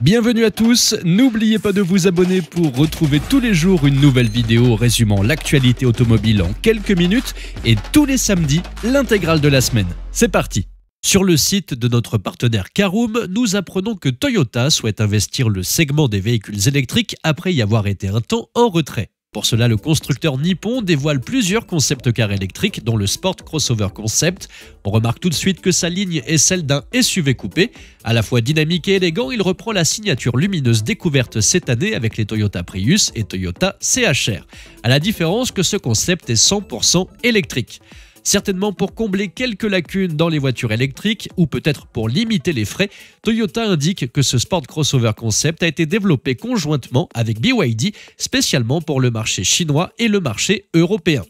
Bienvenue à tous, n'oubliez pas de vous abonner pour retrouver tous les jours une nouvelle vidéo résumant l'actualité automobile en quelques minutes et tous les samedis, l'intégrale de la semaine. C'est parti! Sur le site de notre partenaire Caroom, nous apprenons que Toyota souhaite investir le segment des véhicules électriques après y avoir été un temps en retrait. Pour cela, le constructeur nippon dévoile plusieurs concept cars électriques, dont le Sport Crossover Concept. On remarque tout de suite que sa ligne est celle d'un SUV coupé. À la fois dynamique et élégant, il reprend la signature lumineuse découverte cette année avec les Toyota Prius et Toyota CHR. À la différence que ce concept est 100% électrique. Certainement pour combler quelques lacunes dans les voitures électriques ou peut-être pour limiter les frais, Toyota indique que ce Sport Crossover Concept a été développé conjointement avec BYD, spécialement pour le marché chinois et le marché européen.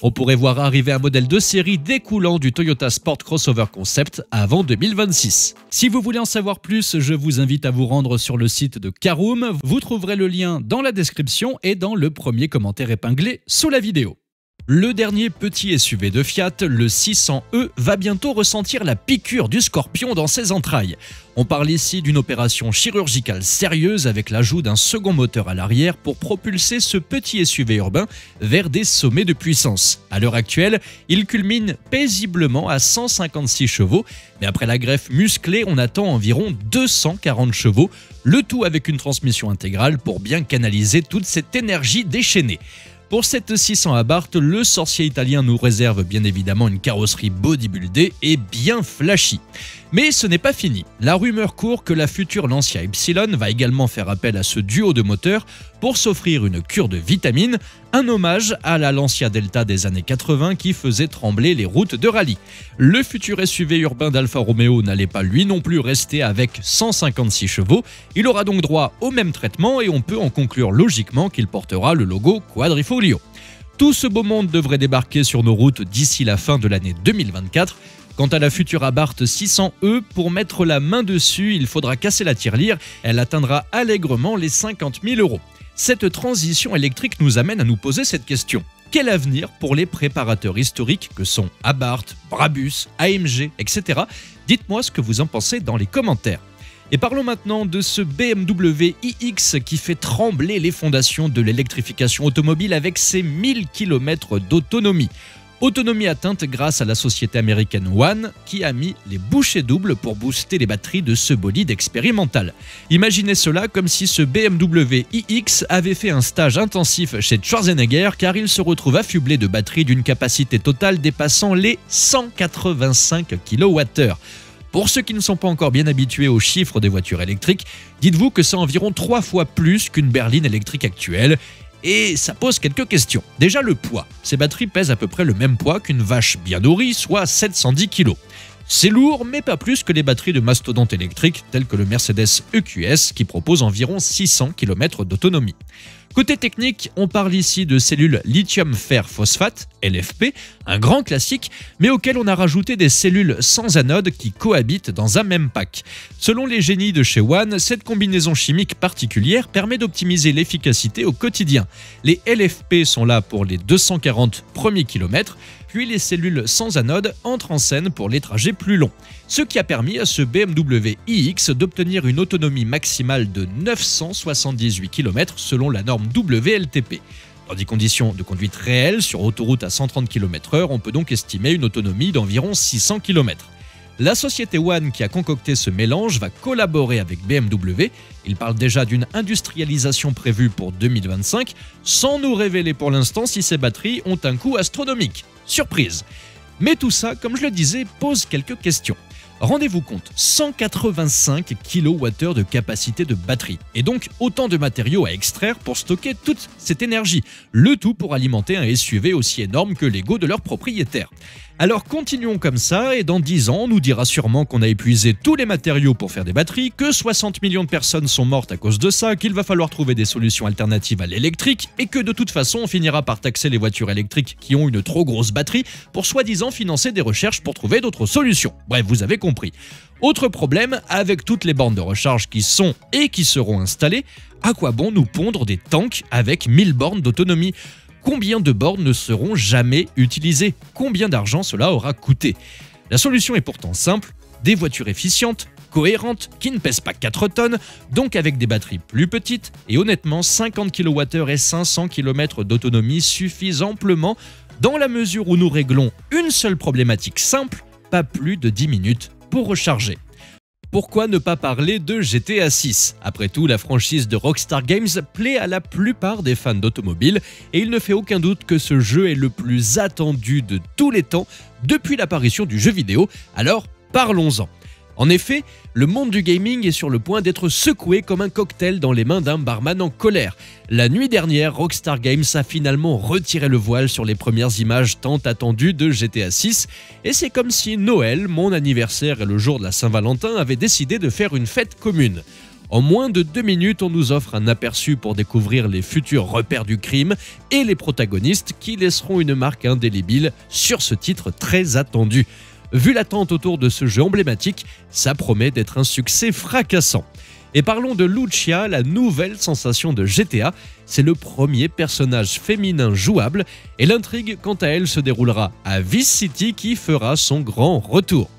On pourrait voir arriver un modèle de série découlant du Toyota Sport Crossover Concept avant 2026. Si vous voulez en savoir plus, je vous invite à vous rendre sur le site de Caroom. Vous trouverez le lien dans la description et dans le premier commentaire épinglé sous la vidéo. Le dernier petit SUV de Fiat, le 600e, va bientôt ressentir la piqûre du scorpion dans ses entrailles. On parle ici d'une opération chirurgicale sérieuse avec l'ajout d'un second moteur à l'arrière pour propulser ce petit SUV urbain vers des sommets de puissance. À l'heure actuelle, il culmine paisiblement à 156 chevaux, mais après la greffe musclée, on attend environ 240 chevaux, le tout avec une transmission intégrale pour bien canaliser toute cette énergie déchaînée. Pour cette 600 Abarth, le sorcier italien nous réserve bien évidemment une carrosserie bodybuildée et bien flashy. Mais ce n'est pas fini. La rumeur court que la future Lancia Ypsilon va également faire appel à ce duo de moteurs pour s'offrir une cure de vitamines, un hommage à la Lancia Delta des années 80 qui faisait trembler les routes de rallye. Le futur SUV urbain d'Alfa Romeo n'allait pas lui non plus rester avec 156 chevaux, il aura donc droit au même traitement et on peut en conclure logiquement qu'il portera le logo Quadrifoglio. Tout ce beau monde devrait débarquer sur nos routes d'ici la fin de l'année 2024. Quant à la future Abarth 600e, pour mettre la main dessus, il faudra casser la tirelire, elle atteindra allègrement les 50 000 €. Cette transition électrique nous amène à nous poser cette question. Quel avenir pour les préparateurs historiques que sont Abarth, Brabus, AMG, etc. Dites-moi ce que vous en pensez dans les commentaires. Et parlons maintenant de ce BMW iX qui fait trembler les fondations de l'électrification automobile avec ses 1000 km d'autonomie. Autonomie atteinte grâce à la société américaine One qui a mis les bouchées doubles pour booster les batteries de ce bolide expérimental. Imaginez cela comme si ce BMW iX avait fait un stage intensif chez Schwarzenegger car il se retrouve affublé de batteries d'une capacité totale dépassant les 185 kWh. Pour ceux qui ne sont pas encore bien habitués aux chiffres des voitures électriques, dites-vous que c'est environ 3 fois plus qu'une berline électrique actuelle. Et ça pose quelques questions. Déjà le poids. Ces batteries pèsent à peu près le même poids qu'une vache bien nourrie, soit 710 kg. C'est lourd, mais pas plus que les batteries de mastodontes électriques telles que le Mercedes EQS qui propose environ 600 km d'autonomie. Côté technique, on parle ici de cellules lithium fer phosphate, LFP, un grand classique, mais auquel on a rajouté des cellules sans anode qui cohabitent dans un même pack. Selon les génies de chez One, cette combinaison chimique particulière permet d'optimiser l'efficacité au quotidien. Les LFP sont là pour les 240 premiers kilomètres, puis les cellules sans anode entrent en scène pour les trajets plus longs. Ce qui a permis à ce BMW iX d'obtenir une autonomie maximale de 978 km selon la norme WLTP. Dans des conditions de conduite réelles, sur autoroute à 130 km/h, on peut donc estimer une autonomie d'environ 600 km. La société One qui a concocté ce mélange va collaborer avec BMW. Il parle déjà d'une industrialisation prévue pour 2025, sans nous révéler pour l'instant si ces batteries ont un coût astronomique. Surprise! Mais tout ça, comme je le disais, pose quelques questions. Rendez-vous compte, 185 kWh de capacité de batterie, et donc autant de matériaux à extraire pour stocker toute cette énergie, le tout pour alimenter un SUV aussi énorme que l'ego de leur propriétaire. Alors continuons comme ça, et dans 10 ans, on nous dira sûrement qu'on a épuisé tous les matériaux pour faire des batteries, que 60 millions de personnes sont mortes à cause de ça, qu'il va falloir trouver des solutions alternatives à l'électrique, et que de toute façon, on finira par taxer les voitures électriques qui ont une trop grosse batterie pour soi-disant financer des recherches pour trouver d'autres solutions. Bref, vous avez compris. Autre problème, avec toutes les bornes de recharge qui sont et qui seront installées, à quoi bon nous pondre des tanks avec 1000 bornes d'autonomie ? Combien de bornes ne seront jamais utilisées? Combien d'argent cela aura coûté? La solution est pourtant simple, des voitures efficientes, cohérente, qui ne pèse pas 4 tonnes, donc avec des batteries plus petites, et honnêtement 50 kWh et 500 km d'autonomie suffisent amplement dans la mesure où nous réglons une seule problématique simple, pas plus de 10 minutes pour recharger. Pourquoi ne pas parler de GTA 6 ? Après tout, la franchise de Rockstar Games plaît à la plupart des fans d'automobile et il ne fait aucun doute que ce jeu est le plus attendu de tous les temps depuis l'apparition du jeu vidéo, alors parlons-en. En effet, le monde du gaming est sur le point d'être secoué comme un cocktail dans les mains d'un barman en colère. La nuit dernière, Rockstar Games a finalement retiré le voile sur les premières images tant attendues de GTA 6 et c'est comme si Noël, mon anniversaire et le jour de la Saint-Valentin avaient décidé de faire une fête commune. En moins de 2 minutes, on nous offre un aperçu pour découvrir les futurs repères du crime et les protagonistes qui laisseront une marque indélébile sur ce titre très attendu. Vu l'attente autour de ce jeu emblématique, ça promet d'être un succès fracassant. Et parlons de Lucia, la nouvelle sensation de GTA. C'est le premier personnage féminin jouable et l'intrigue quant à elle se déroulera à Vice City qui fera son grand retour.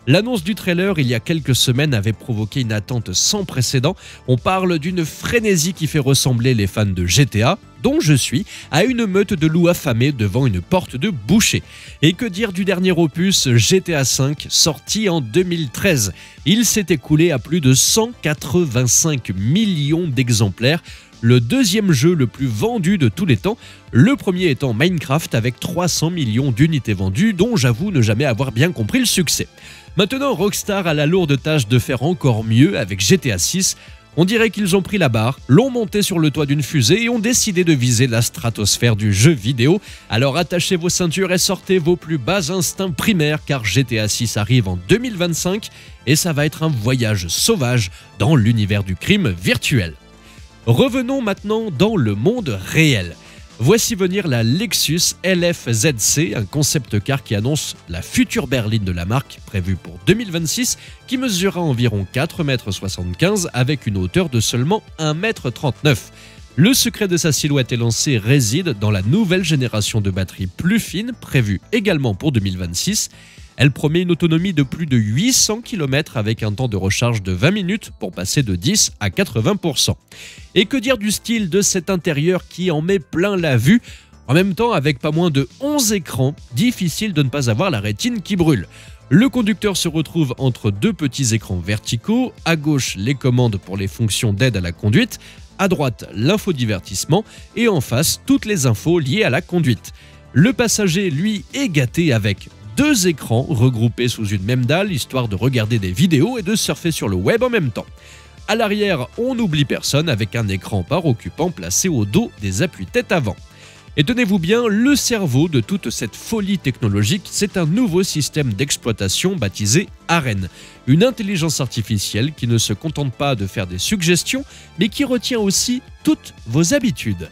L'annonce du trailer il y a quelques semaines avait provoqué une attente sans précédent. On parle d'une frénésie qui fait ressembler les fans de GTA, dont je suis, à une meute de loups affamés devant une porte de boucher. Et que dire du dernier opus GTA V, sorti en 2013 ? Il s'est écoulé à plus de 185 millions d'exemplaires, le deuxième jeu le plus vendu de tous les temps, le premier étant Minecraft avec 300 millions d'unités vendues, dont j'avoue ne jamais avoir bien compris le succès. Maintenant, Rockstar a la lourde tâche de faire encore mieux avec GTA 6. On dirait qu'ils ont pris la barre, l'ont monté sur le toit d'une fusée et ont décidé de viser la stratosphère du jeu vidéo. Alors attachez vos ceintures et sortez vos plus bas instincts primaires car GTA 6 arrive en 2025 et ça va être un voyage sauvage dans l'univers du crime virtuel. Revenons maintenant dans le monde réel. Voici venir la Lexus LF ZC, un concept car qui annonce la future berline de la marque, prévue pour 2026, qui mesurera environ 4,75 m avec une hauteur de seulement 1,39 m. Le secret de sa silhouette élancée réside dans la nouvelle génération de batteries plus fines, prévue également pour 2026. Elle promet une autonomie de plus de 800 km avec un temps de recharge de 20 minutes pour passer de 10 à 80%. Et que dire du style de cet intérieur qui en met plein la vue ? En même temps, avec pas moins de 11 écrans, difficile de ne pas avoir la rétine qui brûle. Le conducteur se retrouve entre deux petits écrans verticaux, à gauche les commandes pour les fonctions d'aide à la conduite, à droite l'infodivertissement et en face toutes les infos liées à la conduite. Le passager, lui, est gâté avec 2 écrans regroupés sous une même dalle, histoire de regarder des vidéos et de surfer sur le web en même temps. À l'arrière, on n'oublie personne avec un écran par occupant placé au dos des appuis-tête avant. Et tenez-vous bien, le cerveau de toute cette folie technologique, c'est un nouveau système d'exploitation baptisé AREN. Une intelligence artificielle qui ne se contente pas de faire des suggestions, mais qui retient aussi toutes vos habitudes.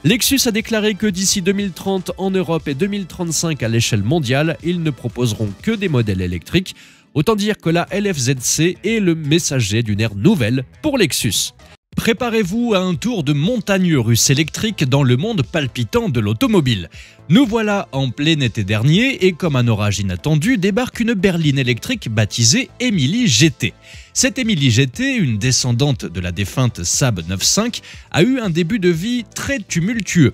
Lexus a déclaré que d'ici 2030 en Europe et 2035 à l'échelle mondiale, ils ne proposeront que des modèles électriques. Autant dire que la LFZC est le messager d'une ère nouvelle pour Lexus. Préparez-vous à un tour de montagne russe électrique dans le monde palpitant de l'automobile. Nous voilà en plein été dernier et comme un orage inattendu débarque une berline électrique baptisée Emily GT. Cette Emily GT, une descendante de la défunte Saab 9.5, a eu un début de vie très tumultueux.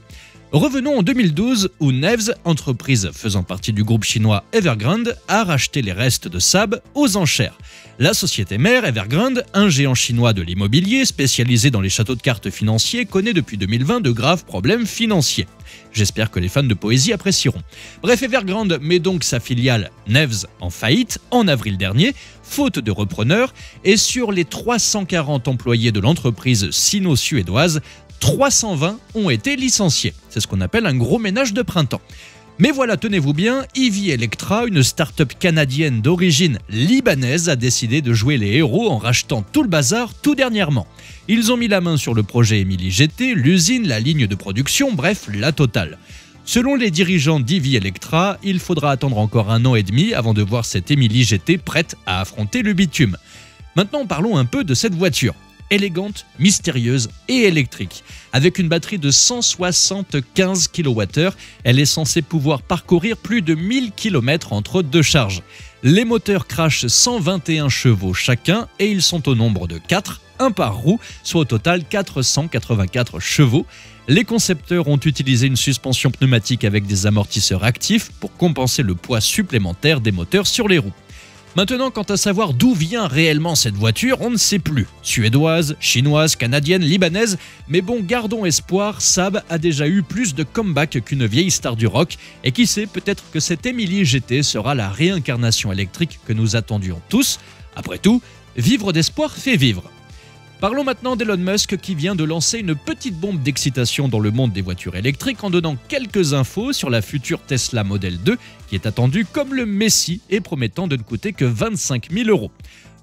Revenons en 2012 où Nevs, entreprise faisant partie du groupe chinois Evergrande, a racheté les restes de Saab aux enchères. La société mère, Evergrande, un géant chinois de l'immobilier spécialisé dans les châteaux de cartes financiers, connaît depuis 2020 de graves problèmes financiers. J'espère que les fans de poésie apprécieront. Bref, Evergrande met donc sa filiale Nevs en faillite en avril dernier, faute de repreneurs, et sur les 340 employés de l'entreprise sino-suédoise, 320 ont été licenciés. C'est ce qu'on appelle un gros ménage de printemps. Mais voilà, tenez-vous bien, Ivy Electra, une start-up canadienne d'origine libanaise, a décidé de jouer les héros en rachetant tout le bazar tout dernièrement. Ils ont mis la main sur le projet Emily GT, l'usine, la ligne de production, bref, la totale. Selon les dirigeants d'Ivy Electra, il faudra attendre encore 1 an et demi avant de voir cette Emily GT prête à affronter le bitume. Maintenant, parlons un peu de cette voiture. élégante, mystérieuse et électrique. Avec une batterie de 175 kWh, elle est censée pouvoir parcourir plus de 1000 km entre deux charges. Les moteurs crachent 121 chevaux chacun et ils sont au nombre de 4, un par roue, soit au total 484 chevaux. Les concepteurs ont utilisé une suspension pneumatique avec des amortisseurs actifs pour compenser le poids supplémentaire des moteurs sur les roues. Maintenant, quant à savoir d'où vient réellement cette voiture, on ne sait plus. Suédoise, chinoise, canadienne, libanaise, mais bon, gardons espoir, Saab a déjà eu plus de comeback qu'une vieille star du rock, et qui sait, peut-être que cette Emily GT sera la réincarnation électrique que nous attendions tous. Après tout, vivre d'espoir fait vivre. Parlons maintenant d'Elon Musk qui vient de lancer une petite bombe d'excitation dans le monde des voitures électriques en donnant quelques infos sur la future Tesla Model 2 qui est attendue comme le messie et promettant de ne coûter que 25 000 €.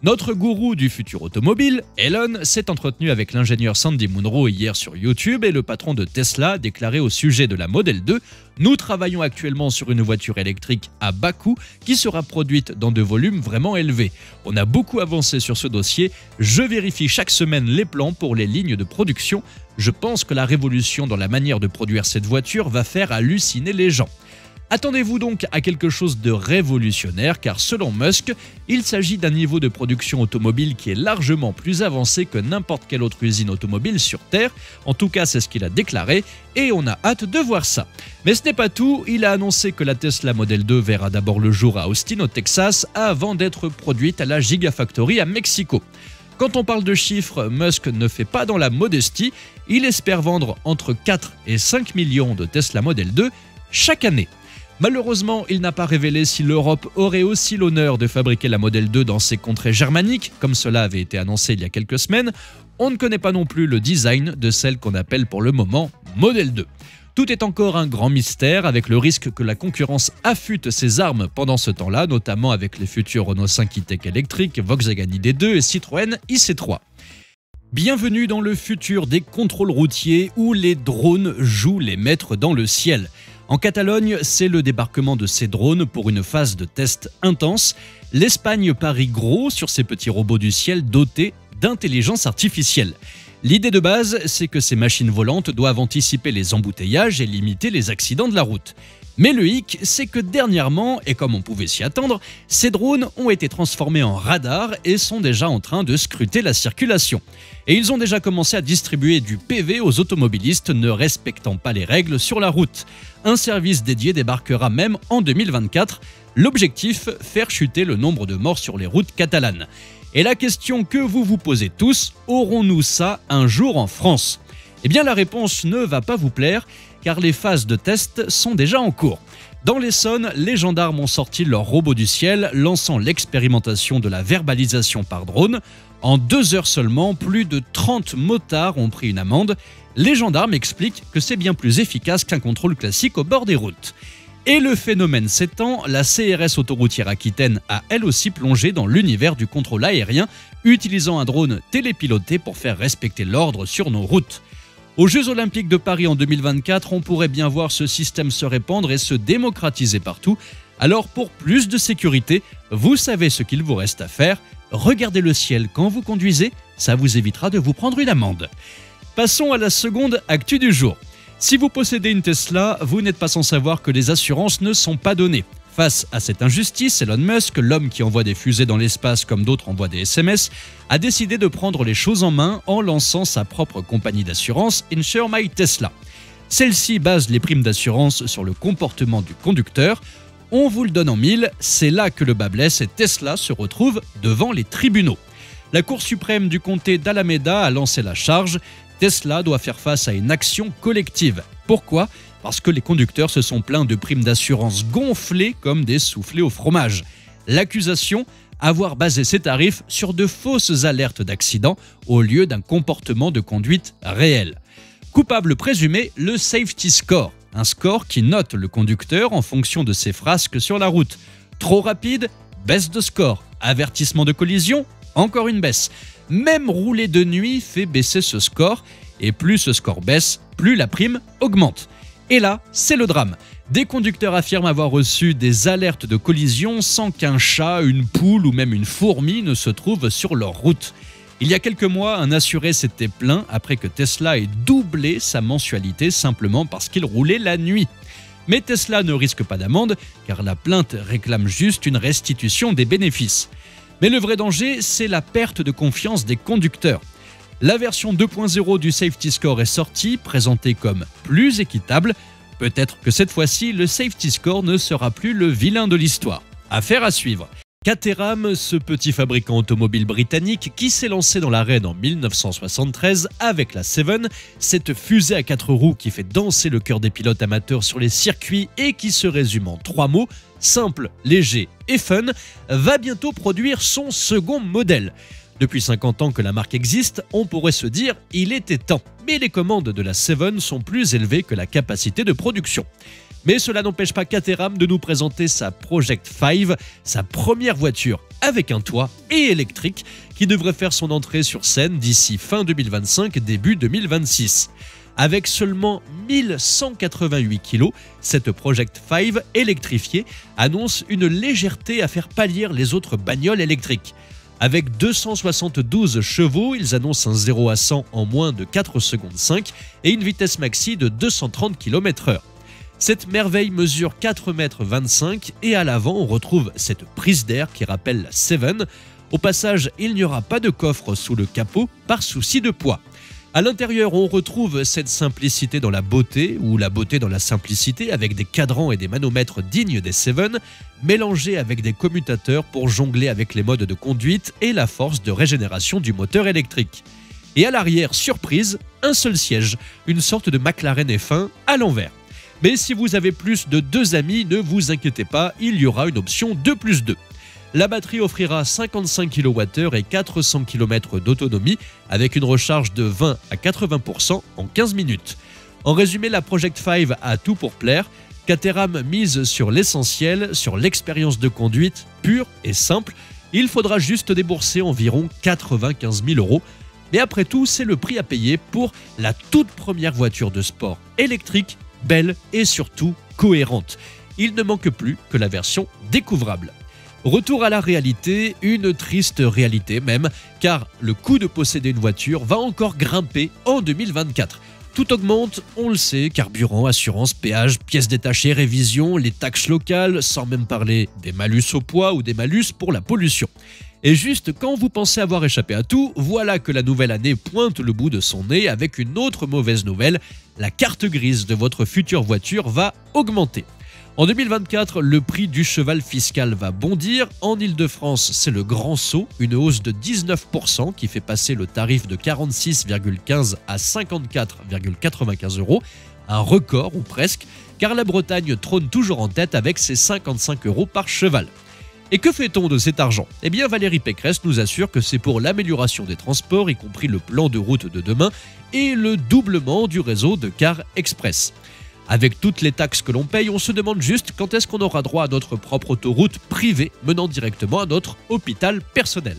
Notre gourou du futur automobile, Elon, s'est entretenu avec l'ingénieur Sandy Munro hier sur YouTube et le patron de Tesla a déclaré au sujet de la Model 2 « Nous travaillons actuellement sur une voiture électrique à bas coût qui sera produite dans de volumes vraiment élevés. On a beaucoup avancé sur ce dossier, je vérifie chaque semaine les plans pour les lignes de production. Je pense que la révolution dans la manière de produire cette voiture va faire halluciner les gens. » Attendez-vous donc à quelque chose de révolutionnaire car selon Musk, il s'agit d'un niveau de production automobile qui est largement plus avancé que n'importe quelle autre usine automobile sur Terre. En tout cas, c'est ce qu'il a déclaré et on a hâte de voir ça. Mais ce n'est pas tout, il a annoncé que la Tesla Model 2 verra d'abord le jour à Austin au Texas avant d'être produite à la Gigafactory à Mexico. Quand on parle de chiffres, Musk ne fait pas dans la modestie, il espère vendre entre 4 et 5 millions de Tesla Model 2 chaque année. Malheureusement, il n'a pas révélé si l'Europe aurait aussi l'honneur de fabriquer la Model 2 dans ses contrées germaniques, comme cela avait été annoncé il y a quelques semaines. On ne connaît pas non plus le design de celle qu'on appelle pour le moment Model 2. Tout est encore un grand mystère, avec le risque que la concurrence affûte ses armes pendant ce temps-là, notamment avec les futurs Renault 5 e-Tech électriques, Volkswagen ID.2 et Citroën IC3. Bienvenue dans le futur des contrôles routiers où les drones jouent les maîtres dans le ciel. En Catalogne, c'est le débarquement de ces drones pour une phase de test intense. L'Espagne parie gros sur ces petits robots du ciel dotés d'intelligence artificielle. L'idée de base, c'est que ces machines volantes doivent anticiper les embouteillages et limiter les accidents de la route. Mais le hic, c'est que dernièrement, et comme on pouvait s'y attendre, ces drones ont été transformés en radars et sont déjà en train de scruter la circulation. Et ils ont déjà commencé à distribuer du PV aux automobilistes ne respectant pas les règles sur la route. Un service dédié débarquera même en 2024. L'objectif, faire chuter le nombre de morts sur les routes catalanes. Et la question que vous vous posez tous, aurons-nous ça un jour en France ? Eh bien la réponse ne va pas vous plaire, car les phases de test sont déjà en cours. Dans l'Essonne, les gendarmes ont sorti leur robot du ciel, lançant l'expérimentation de la verbalisation par drone. En 2 heures seulement, plus de 30 motards ont pris une amende. Les gendarmes expliquent que c'est bien plus efficace qu'un contrôle classique au bord des routes. Et le phénomène s'étend, la CRS autoroutière Aquitaine a elle aussi plongé dans l'univers du contrôle aérien, utilisant un drone télépiloté pour faire respecter l'ordre sur nos routes. Aux Jeux Olympiques de Paris en 2024, on pourrait bien voir ce système se répandre et se démocratiser partout. Alors pour plus de sécurité, vous savez ce qu'il vous reste à faire. Regardez le ciel quand vous conduisez, ça vous évitera de vous prendre une amende. Passons à la seconde actu du jour. Si vous possédez une Tesla, vous n'êtes pas sans savoir que les assurances ne sont pas données. Face à cette injustice, Elon Musk, l'homme qui envoie des fusées dans l'espace comme d'autres envoient des SMS, a décidé de prendre les choses en main en lançant sa propre compagnie d'assurance Insure My Tesla. Celle-ci base les primes d'assurance sur le comportement du conducteur. On vous le donne en mille, c'est là que le bât blesse et Tesla se retrouve devant les tribunaux. La Cour suprême du comté d'Alameda a lancé la charge. Tesla doit faire face à une action collective. Pourquoi ? Parce que les conducteurs se sont plaints de primes d'assurance gonflées comme des soufflets au fromage. L'accusation ? Avoir basé ses tarifs sur de fausses alertes d'accident au lieu d'un comportement de conduite réel. Coupable présumé, le Safety Score, un score qui note le conducteur en fonction de ses frasques sur la route. Trop rapide, baisse de score. Avertissement de collision, encore une baisse. Même rouler de nuit fait baisser ce score, et plus ce score baisse, plus la prime augmente. Et là, c'est le drame. Des conducteurs affirment avoir reçu des alertes de collision sans qu'un chat, une poule ou même une fourmi ne se trouve sur leur route. Il y a quelques mois, un assuré s'était plaint après que Tesla ait doublé sa mensualité simplement parce qu'il roulait la nuit. Mais Tesla ne risque pas d'amende car la plainte réclame juste une restitution des bénéfices. Mais le vrai danger, c'est la perte de confiance des conducteurs. La version 2.0 du Safety Score est sortie, présentée comme plus équitable. Peut-être que cette fois-ci, le Safety Score ne sera plus le vilain de l'histoire. Affaire à suivre. Caterham, ce petit fabricant automobile britannique qui s'est lancé dans l'arène en 1973 avec la Seven, cette fusée à 4 roues qui fait danser le cœur des pilotes amateurs sur les circuits et qui se résume en 3 mots, simple, léger et fun, va bientôt produire son second modèle. Depuis 50 ans que la marque existe, on pourrait se dire « il était temps ». Mais les commandes de la Seven sont plus élevées que la capacité de production. Mais cela n'empêche pas Caterham de nous présenter sa Project 5, sa première voiture avec un toit et électrique qui devrait faire son entrée sur scène d'ici fin 2025, début 2026. Avec seulement 1188 kg, cette Project 5 électrifiée annonce une légèreté à faire pâlir les autres bagnoles électriques. Avec 272 chevaux, ils annoncent un 0 à 100 en moins de 4 secondes 5 et une vitesse maxi de 230 km/h. Cette merveille mesure 4,25 m et à l'avant, on retrouve cette prise d'air qui rappelle la Seven. Au passage, il n'y aura pas de coffre sous le capot par souci de poids. À l'intérieur, on retrouve cette simplicité dans la beauté ou la beauté dans la simplicité avec des cadrans et des manomètres dignes des Seven, mélangés avec des commutateurs pour jongler avec les modes de conduite et la force de régénération du moteur électrique. Et à l'arrière, surprise, un seul siège, une sorte de McLaren F1 à l'envers. Mais si vous avez plus de 2 amis, ne vous inquiétez pas, il y aura une option 2+2. La batterie offrira 55 kWh et 400 km d'autonomie avec une recharge de 20 à 80% en 15 minutes. En résumé, la Project 5 a tout pour plaire. Caterham mise sur l'essentiel, sur l'expérience de conduite pure et simple. Il faudra juste débourser environ 95 000 €. Mais après tout, c'est le prix à payer pour la toute première voiture de sport électrique, belle et surtout cohérente. Il ne manque plus que la version découvrable. Retour à la réalité, une triste réalité même, car le coût de posséder une voiture va encore grimper en 2024. Tout augmente, on le sait, carburant, assurance, péage, pièces détachées, révision, les taxes locales, sans même parler des malus au poids ou des malus pour la pollution. Et juste quand vous pensez avoir échappé à tout, voilà que la nouvelle année pointe le bout de son nez avec une autre mauvaise nouvelle, la carte grise de votre future voiture va augmenter. En 2024, le prix du cheval fiscal va bondir. En Ile-de-France, c'est le grand saut, une hausse de 19% qui fait passer le tarif de 46,15 à 54,95 €, un record ou presque, car la Bretagne trône toujours en tête avec ses 55 € par cheval. Et que fait-on de cet argent? Eh bien, Valérie Pécresse nous assure que c'est pour l'amélioration des transports, y compris le plan de route de demain et le doublement du réseau de cars express. Avec toutes les taxes que l'on paye, on se demande juste quand est-ce qu'on aura droit à notre propre autoroute privée menant directement à notre hôpital personnel.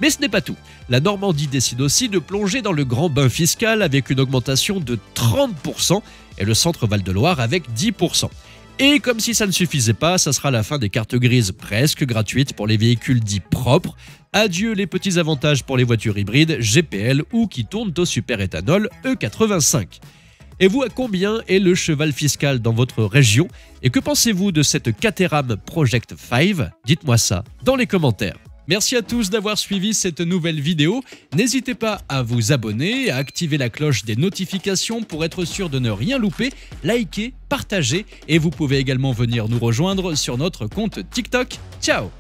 Mais ce n'est pas tout. La Normandie décide aussi de plonger dans le grand bain fiscal avec une augmentation de 30% et le centre Val-de-Loire avec 10%. Et comme si ça ne suffisait pas, ça sera la fin des cartes grises presque gratuites pour les véhicules dits propres. Adieu les petits avantages pour les voitures hybrides, GPL ou qui tournent au superéthanol E85. Et vous, à combien est le cheval fiscal dans votre région? Et que pensez-vous de cette Caterham Project 5? Dites-moi ça dans les commentaires. Merci à tous d'avoir suivi cette nouvelle vidéo. N'hésitez pas à vous abonner, à activer la cloche des notifications pour être sûr de ne rien louper, liker, partager et vous pouvez également venir nous rejoindre sur notre compte TikTok. Ciao!